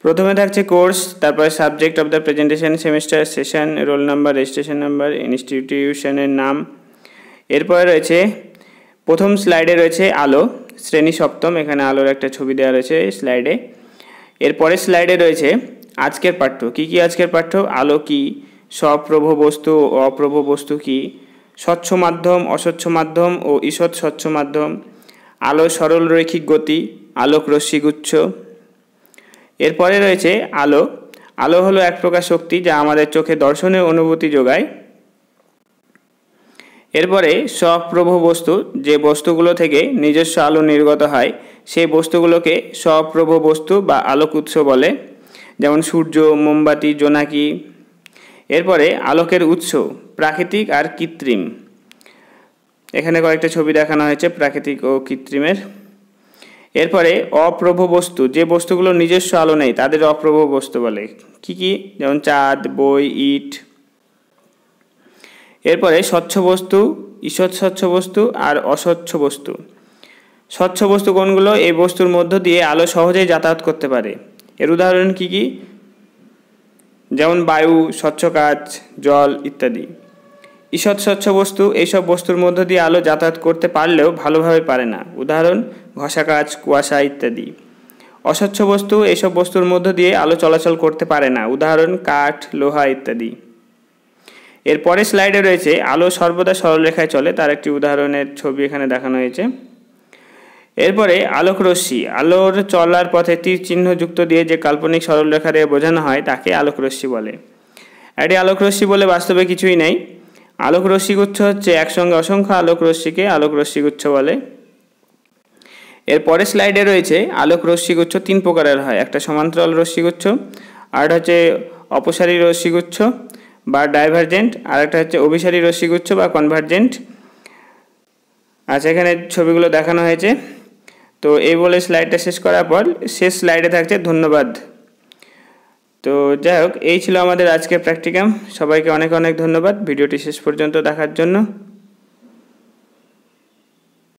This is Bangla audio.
প্রথমে থাকছে কোর্স, তারপরে subject of the presentation, semester, session, roll number, registration number, ইনস্টিটিউশনের নাম। এরপরে রয়েছে প্রথম স্লাইডে রয়েছে আলো, শ্রেণী সপ্তম, এখানে আলোর একটা ছবি দেওয়া রয়েছে স্লাইডে। এরপরে স্লাইডে রয়েছে আজকের পাঠ্য। কি কি আজকের পাঠ্য? আলো কি, স্বপ্রভ বস্তু ও অপ্রভ বস্তু কি, স্বচ্ছ মাধ্যম, অস্বচ্ছ মাধ্যম ও ঈষৎ স্বচ্ছ মাধ্যম, আলো সরল রৈখিক গতি, আলোক রশ্মিগুচ্ছ। এরপরে রয়েছে আলো। আলো হলো এক প্রকার শক্তি যা আমাদের চোখে দর্শনের অনুভূতি যোগায়। এরপরে স্বপ্রভ বস্তু, যে বস্তুগুলো থেকে নিজস্ব আলো নির্গত হয় সেই বস্তুগুলোকে স্বপ্রভ বস্তু বা আলোক উৎস বলে, যেমন সূর্য, মোমবাতি, জোনাকি। এরপরে আলোকের উৎস প্রাকৃতিক আর কৃত্রিম, এখানে কয়েকটা ছবি দেখানো হয়েছে প্রাকৃতিক ও কৃত্রিমের। এরপরে অপ্রভ বস্তু, যে বস্তুগুলো নিজস্ব আলো নেই তাদের অপ্রভ বস্তু বলে। কি কি? যেমন চাঁদ, বই, ইট। এরপরে স্বচ্ছ বস্তু, ঈষৎ স্বচ্ছ বস্তু আর অস্বচ্ছ বস্তু। স্বচ্ছ বস্তু কোনগুলো? এই বস্তুর মধ্য দিয়ে আলো সহজেই যাতায়াত করতে পারে। এর উদাহরণ কি কি? যেমন বায়ু, স্বচ্ছ কাচ, জল ইত্যাদি। ঈষৎ স্বচ্ছ বস্তু, এইসব বস্তুর মধ্য দিয়ে আলো যাতায়াত করতে পারলেও ভালোভাবে পারে না, উদাহরণ ঘষা কাচ, কুয়াশা ইত্যাদি। অস্বচ্ছ বস্তু, এইসব বস্তুর মধ্য দিয়ে আলো চলাচল করতে পারে না, উদাহরণ কাঠ, লোহা ইত্যাদি। এরপরে স্লাইডে রয়েছে আলো সর্বদা সরলরেখায় চলে, তার একটি উদাহরণের ছবি এখানে দেখানো হয়েছে। এরপরে আলোক রশ্মি, আলোর চলার পথে তীর চিহ্ন যুক্ত দিয়ে যে কাল্পনিক সরলরেখা দিয়ে বোঝানো হয় তাকে আলোক রশ্মি বলে। এটি আলোক রশ্মি বলে বাস্তবে কিছুই নেই। আলোক রশ্মিগুচ্ছ হচ্ছে একসঙ্গে অসংখ্য আলোক রশ্মিকে আলোক রশ্মিগুচ্ছ বলে। এরপরে স্লাইডে রয়েছে আলোক রশ্মিগুচ্ছ তিন প্রকারের হয়, একটা সমান্তরাল রশ্মিগুচ্ছ, আর হচ্ছে অপসারী রশ্মিগুচ্ছ বা ডাইভারজেন্ট, আর একটা হচ্ছে অভিসারী রশ্মিগুচ্ছ বা কনভারজেন্ট। আচ্ছা, এখানে ছবিগুলো দেখানো হয়েছে। তো এই বলে স্লাইডটা শেষ করার পর শেষ স্লাইডে থাকছে ধন্যবাদ। তো যাই হোক, এই ছিল আমাদের আজকের প্র্যাকটিকাম। সবাইকে অনেক অনেক ধন্যবাদ ভিডিওটি শেষ পর্যন্ত দেখার জন্য।